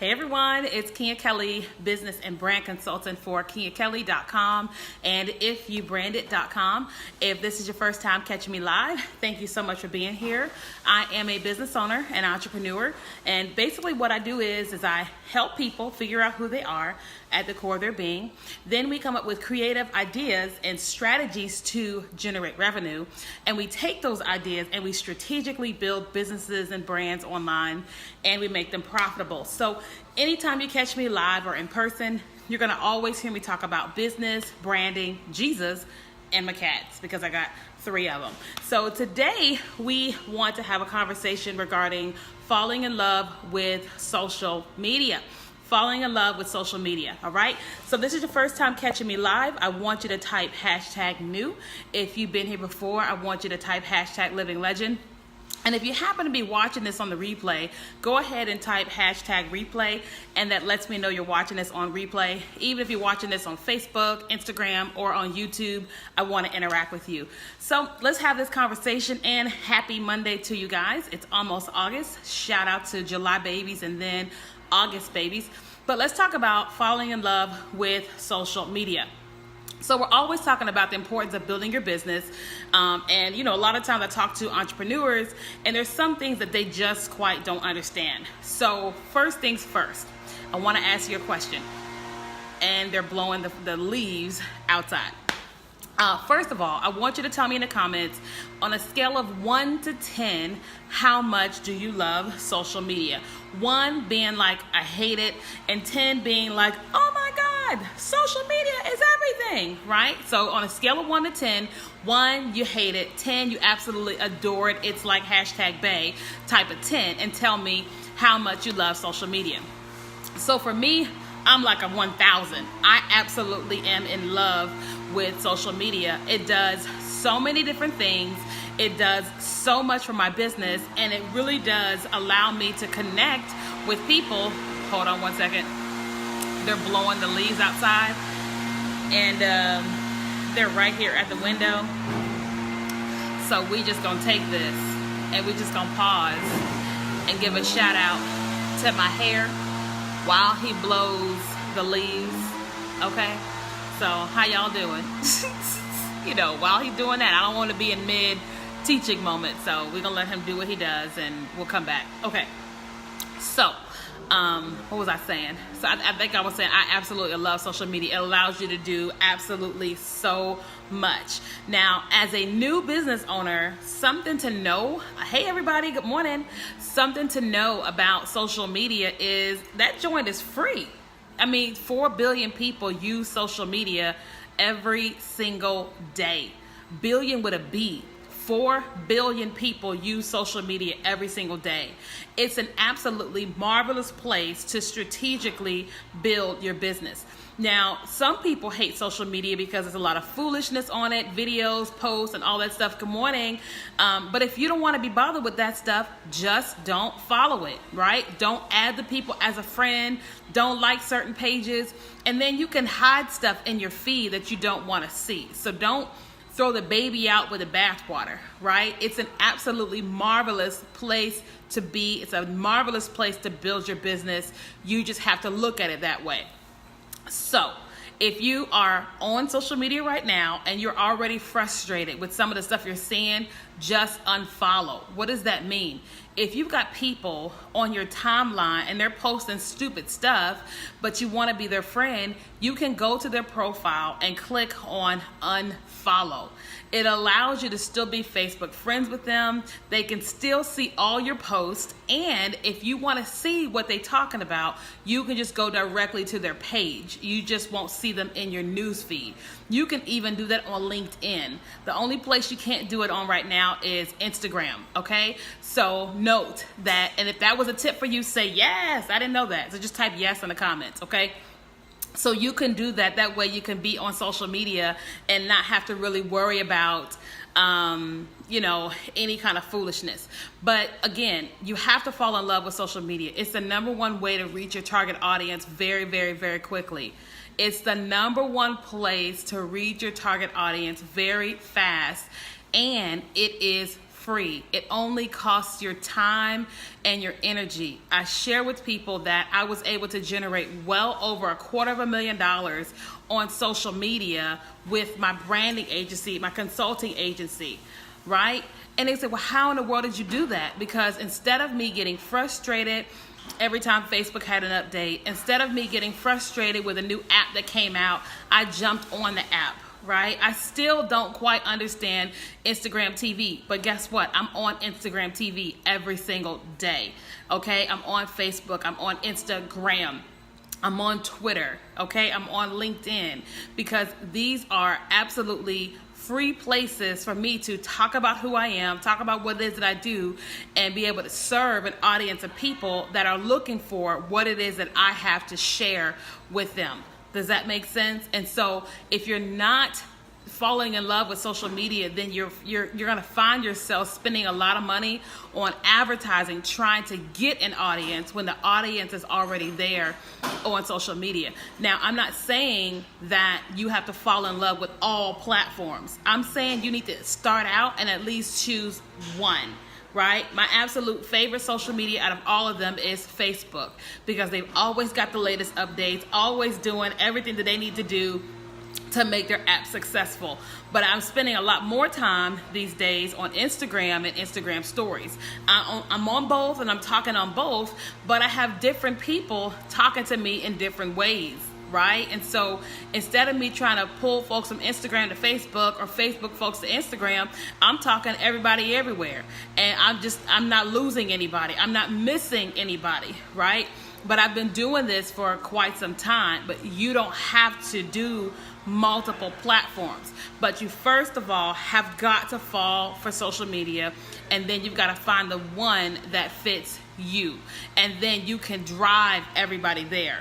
Hey everyone, it's Kenya Kelly, business and brand consultant for KenyaKelly.com and ifyoubrandit.com. If this is your first time catching me live, thank you so much for being here. I am a business owner and entrepreneur, and basically what I do is I help people figure out who they are at the core of their being. Then we come up with creative ideas and strategies to generate revenue, and we take those ideas and we strategically build businesses and brands online, and we make them profitable. So anytime you catch me live or in person, you're gonna always hear me talk about business, branding, Jesus, and my cats, because I got 3 of them. So today we want to have a conversation regarding falling in love with social media. Falling in love with social media, all right? So if this is your first time catching me live, I want you to type #new. If you've been here before, I want you to type #livinglegend. And if you happen to be watching this on the replay, go ahead and type #replay, and that lets me know you're watching this on replay. Even if you're watching this on Facebook, Instagram, or on YouTube, I want to interact with you. So let's have this conversation, and happy Monday to you guys. It's almost August. Shout out to July babies and then August babies. But let's talk about falling in love with social media. So we're always talking about the importance of building your business. And a lot of times I talk to entrepreneurs, and there's some things that they just quite don't understand. So first things first, I want to ask you a question. And they're blowing the leaves outside. First of all, I want you to tell me in the comments, on a scale of 1 to 10, how much do you love social media? 1 being like, I hate it, and 10 being like, oh my God, social media is everything, right? So on a scale of 1 to 10, 1, you hate it, 10, you absolutely adore it. It's like #bae type of 10, and tell me how much you love social media. So for me, I'm like a 1,000. I absolutely am in love with social media. It does so many different things. It does so much for my business, and it really does allow me to connect with people. Hold on one second. They're blowing the leaves outside, and they're right here at the window. So we just gonna take this, and we just gonna pause and give a shout out to my hair while he blows the leaves, okay? So how y'all doing? While he's doing that, I don't want to be in mid-teaching moment, so we're gonna let him do what he does, and we'll come back. Okay, so what was I saying? So I think I was saying I absolutely love social media. It allows you to do absolutely so much. Now, as a new business owner, something to know, hey everybody, good morning. Something to know about social media is that joint is free. I mean, 4 billion people use social media every single day. Billion with a B. 4 billion people use social media every single day. It's an absolutely marvelous place to strategically build your business. Now, some people hate social media because there's a lot of foolishness on it, videos, posts, and all that stuff. Good morning. But if you don't want to be bothered with that stuff, just don't follow it, right? Don't add the people as a friend. Don't like certain pages. And then you can hide stuff in your feed that you don't want to see. So don't throw the baby out with the bathwater, right? It's an absolutely marvelous place to be. It's a marvelous place to build your business. You just have to look at it that way. So if you are on social media right now and you're already frustrated with some of the stuff you're seeing, just unfollow. What does that mean? If you've got people on your timeline and they're posting stupid stuff, but you want to be their friend, you can go to their profile and click on unfollow. It allows you to still be Facebook friends with them. They can still see all your posts, and if you want to see what they're talking about, you can just go directly to their page. You just won't see them in your news feed. You can even do that on LinkedIn. The only place you can't do it on right now is Instagram, okay? So note that, and if that was a tip for you, say yes. I didn't know that. So just type yes in the comments, okay? So you can do that. That way you can be on social media and not have to really worry about, any kind of foolishness. But again, you have to fall in love with social media. It's the #1 way to reach your target audience very, very, very quickly. It's the #1 place to reach your target audience very fast, and it is free. It only costs your time and your energy. I share with people that I was able to generate well over $250,000 on social media with my branding agency, my consulting agency, right? And they said, well, how in the world did you do that? Because instead of me getting frustrated every time Facebook had an update, instead of me getting frustrated with a new app that came out, I jumped on the app, right? I still don't quite understand Instagram TV, but guess what? I'm on Instagram TV every single day, okay? I'm on Facebook, I'm on Instagram, I'm on Twitter, okay? I'm on LinkedIn, because these are absolutely free places for me to talk about who I am, talk about what it is that I do, and be able to serve an audience of people that are looking for what it is that I have to share with them. Does that make sense? And so if you're not falling in love with social media, then you're going to find yourself spending a lot of money on advertising, trying to get an audience when the audience is already there on social media. Now, I'm not saying that you have to fall in love with all platforms. I'm saying you need to start out and at least choose one. Right? My absolute favorite social media out of all of them is Facebook, because they've always got the latest updates, always doing everything that they need to do to make their app successful. But I'm spending a lot more time these days on Instagram and Instagram stories. I'm on both and I'm talking on both, but I have different people talking to me in different ways. Right? And so instead of me trying to pull folks from Instagram to Facebook or Facebook folks to Instagram, I'm talking everybody everywhere. And I'm not losing anybody. I'm not missing anybody, right? But I've been doing this for quite some time, but you don't have to do multiple platforms. But you first of all have got to fall for social media, and then you've got to find the one that fits you. And then you can drive everybody there.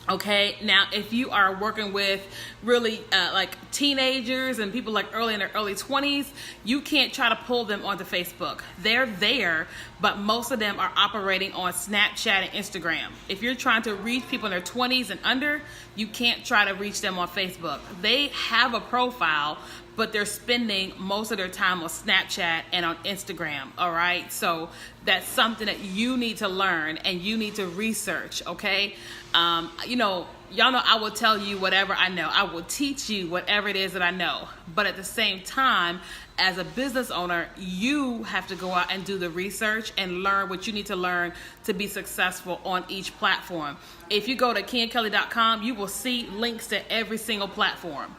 Okay, now if you are working with really like teenagers and people like in their early 20s, you can't try to pull them onto Facebook. They're there, but most of them are operating on Snapchat and Instagram. If you're trying to reach people in their 20s and under, you can't try to reach them on Facebook. They have a profile, but they're spending most of their time on Snapchat and on Instagram, all right? So that's something that you need to learn and you need to research, okay? Y'all know I will tell you whatever I know. I will teach you whatever it is that I know. But at the same time, as a business owner, you have to go out and do the research and learn what you need to learn to be successful on each platform. If you go to KiaKelly.com, you will see links to every single platform,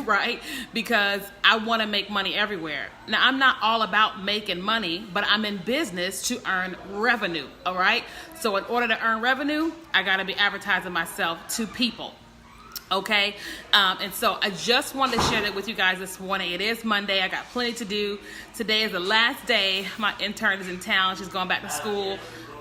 right? Because I want to make money everywhere. Now, I'm not all about making money, but I'm in business to earn revenue, all right? So in order to earn revenue, I got to be advertising myself to people. Okay, and so I just wanted to share that with you guys this morning. It is Monday. I got plenty to do. Today is the last day. My intern is in town. She's going back to school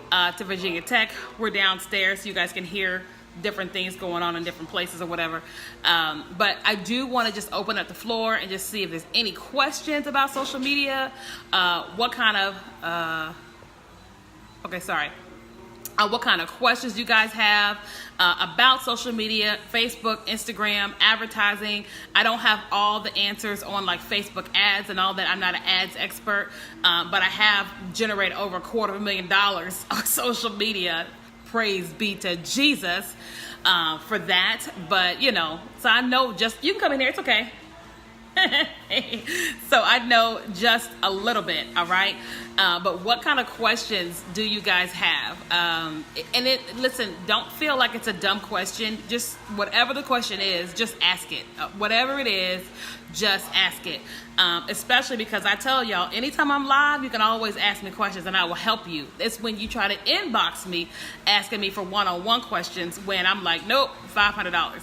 to Virginia Tech. We're downstairs so you guys can hear different things going on in different places or whatever. But I do want to just open up the floor and just see if there's any questions about social media. What kind of questions you guys have about social media, Facebook, Instagram, advertising. I don't have all the answers on like Facebook ads and all that. I'm not an ads expert, but I have generated over $250,000 on social media. Praise be to Jesus for that. But, so I know you can come in here. It's okay. So I know just a little bit, all right? But what kind of questions do you guys have? Listen, don't feel like it's a dumb question. Just whatever the question is, just ask it. Whatever it is, just ask it. Especially because I tell y'all, anytime I'm live, you can always ask me questions and I will help you. It's when you try to inbox me asking me for one-on-one questions when I'm like, nope, $500.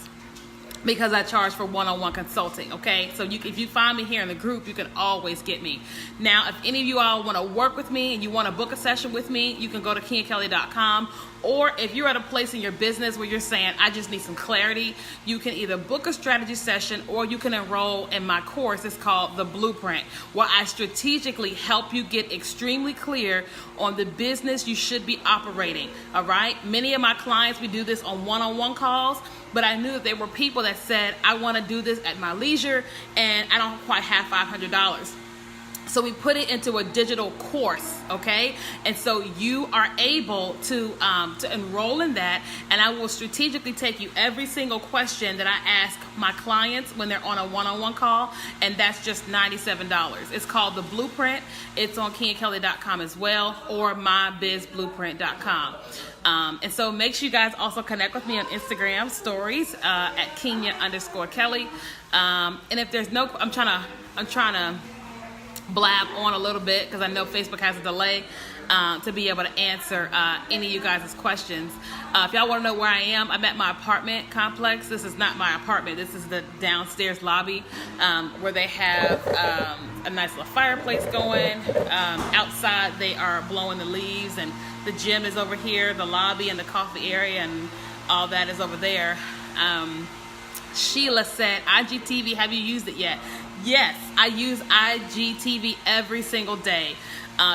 Because I charge for one-on-one consulting, okay? So if you find me here in the group, you can always get me. Now, if any of you all want to work with me and you want to book a session with me, you can go to KiaKelly.com. Or if you're at a place in your business where you're saying, I just need some clarity, you can either book a strategy session or you can enroll in my course. It's called The Blueprint, where I strategically help you get extremely clear on the business you should be operating, all right? Many of my clients, we do this on one-on-one calls, but I knew that there were people that said, I want to do this at my leisure and I don't quite have $500. So we put it into a digital course, okay? And so you are able to enroll in that, and I will strategically take you every single question that I ask my clients when they're on a one-on-one call, and that's just $97. It's called The Blueprint. It's on KenyaKelly.com as well, or mybizblueprint.com. And so make sure you guys also connect with me on Instagram stories at Kenya_Kelly. And if there's no, I'm trying to blab on a little bit because I know Facebook has a delay to be able to answer any of you guys' questions. If y'all want to know where I am, I'm at my apartment complex. This is not my apartment. This is the downstairs lobby where they have a nice little fireplace going. Outside, they are blowing the leaves, and the gym is over here, the lobby and the coffee area, and all that is over there. Sheila said, IGTV, have you used it yet? Yes, I use IGTV every single day,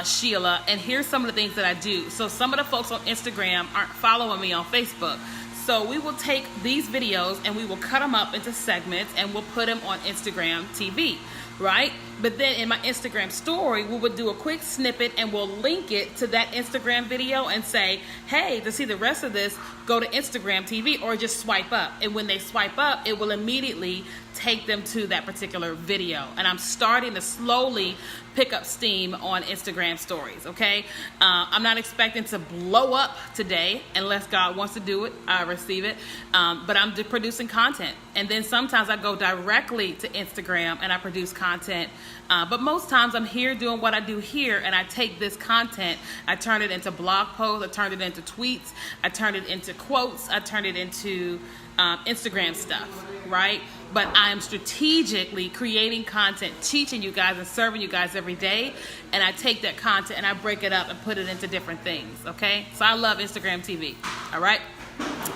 Sheila, and here's some of the things that I do. So some of the folks on Instagram aren't following me on Facebook. So we will take these videos and we will cut them up into segments and we'll put them on Instagram TV, right? But then in my Instagram story, we would do a quick snippet and we'll link it to that Instagram video and say, hey, to see the rest of this, go to Instagram TV or just swipe up. And when they swipe up, it will immediately take them to that particular video. And I'm starting to slowly pick up steam on Instagram stories, okay? I'm not expecting to blow up today unless God wants to do it. I receive it. But I'm producing content. And then sometimes I go directly to Instagram and I produce content. But most times I'm here doing what I do here, and I take this content, I turn it into blog posts, I turn it into tweets, I turn it into quotes, I turn it into Instagram stuff, right? But I'm strategically creating content, teaching you guys and serving you guys every day. And I take that content and I break it up and put it into different things, okay? So I love Instagram TV, all right?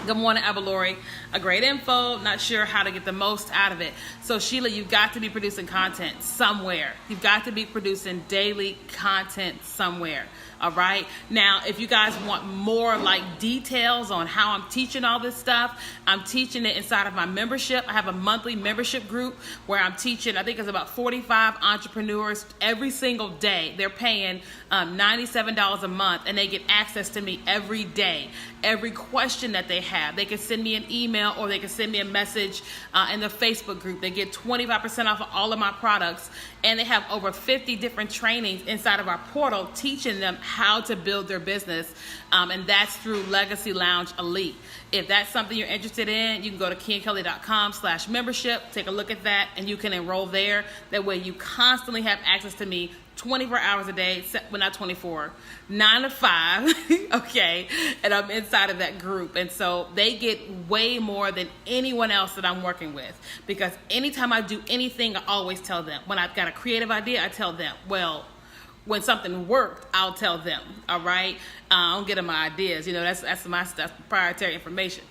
Good morning, Avalori. A great info, not sure how to get the most out of it. So Sheila, you've got to be producing content somewhere. You've got to be producing daily content somewhere. All right. Now, if you guys want more like details on how I'm teaching all this stuff, I'm teaching it inside of my membership. I have a monthly membership group where I'm teaching, I think it's about 45 entrepreneurs every single day. They're paying $97 a month and they get access to me every day. Every question that they have, they can send me an email or they can send me a message in the Facebook group. They get 25% off of all of my products, and they have over 50 different trainings inside of our portal teaching them how to build their business, and that's through Legacy Lounge Elite. If that's something you're interested in, you can go to KenyaKelly.com/membership, take a look at that, and you can enroll there. That way you constantly have access to me 24 hours a day, well, not 24, 9 to 5, okay? And I'm inside of that group. And so they get way more than anyone else that I'm working with. Because anytime I do anything, I always tell them. When I've got a creative idea, I tell them. Well, when something worked, I'll tell them, all right? I don't get them my ideas. You know, that's my stuff, proprietary information.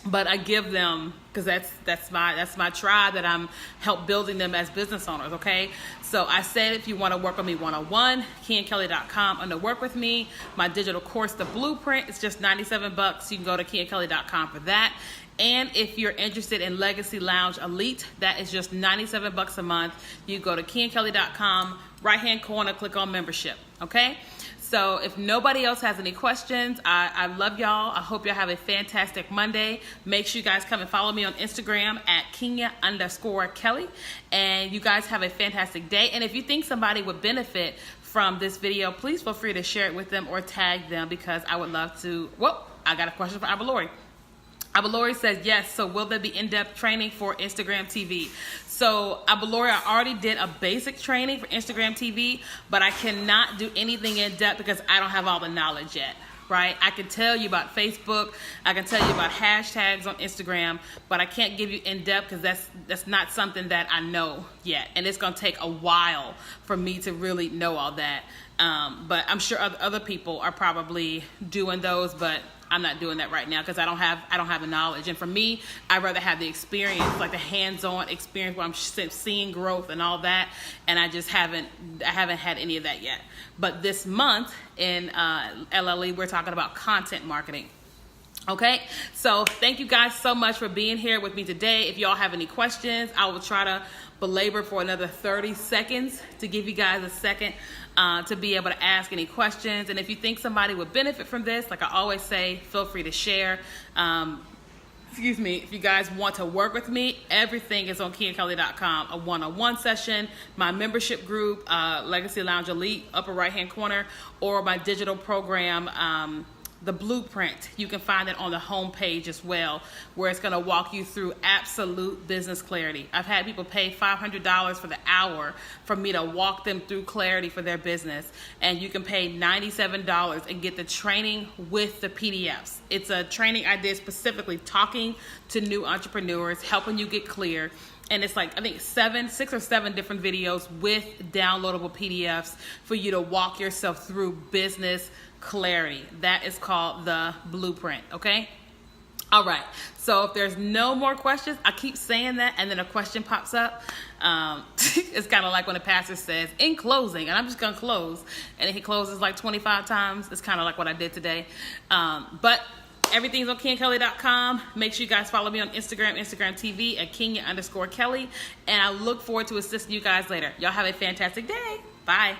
But I give them, because that's my tribe that I'm help building them as business owners, okay? So I said if you want to work with me one-on-one, KenyaKelly.com under work with me. My digital course, The Blueprint, it's just $97. You can go to KenyaKelly.com for that. And if you're interested in Legacy Lounge Elite, that is just $97 a month. You go to KenyaKelly.com, right-hand corner, click on membership, okay? So if nobody else has any questions, I love y'all. I hope y'all have a fantastic Monday. Make sure you guys come and follow me on Instagram at Kenya_Kelly. And you guys have a fantastic day. And if you think somebody would benefit from this video, please feel free to share it with them or tag them, because I would love to. Whoa, I got a question for Avalori. Avalori says, yes, so will there be in-depth training for Instagram TV? So Avalori, I already did a basic training for Instagram TV, but I cannot do anything in-depth because I don't have all the knowledge yet, right? I can tell you about Facebook, I can tell you about hashtags on Instagram, but I can't give you in-depth because that's not something that I know yet. And it's going to take a while for me to really know all that. But I'm sure other people are probably doing those, but I'm not doing that right now because I don't have the knowledge. And for me, I'd rather have the experience, like the hands-on experience where I'm seeing growth and all that. And I haven't had any of that yet. But this month in LLE, we're talking about content marketing. Okay, so thank you guys so much for being here with me today. If y'all have any questions, I will try to belabor for another 30 seconds to give you guys a second to be able to ask any questions. And if you think somebody would benefit from this, like I always say, feel free to share. If you guys want to work with me, everything is on KiaKelly.com. A one-on-one session, my membership group, Legacy Lounge Elite, upper right-hand corner, or my digital program, the Blueprint. You can find it on the home page as well, where it's going to walk you through absolute business clarity. I've had people pay $500 for the hour for me to walk them through clarity for their business, and you can pay $97 and get the training with the PDFs. It's a training I did specifically talking to new entrepreneurs, helping you get clear. And it's like, I think 6 or 7 different videos with downloadable PDFs for you to walk yourself through business clarity. That is called the Blueprint, okay? All right, so if there's no more questions, I keep saying that and then a question pops up. It's kind of like when a pastor says, in closing, and I'm just gonna close, and he closes like 25 times. It's kind of like what I did today. But everything's on KiaKelly.com. Make sure you guys follow me on Instagram TV at Kenya_Kelly. And I look forward to assisting you guys later. Y'all have a fantastic day. Bye.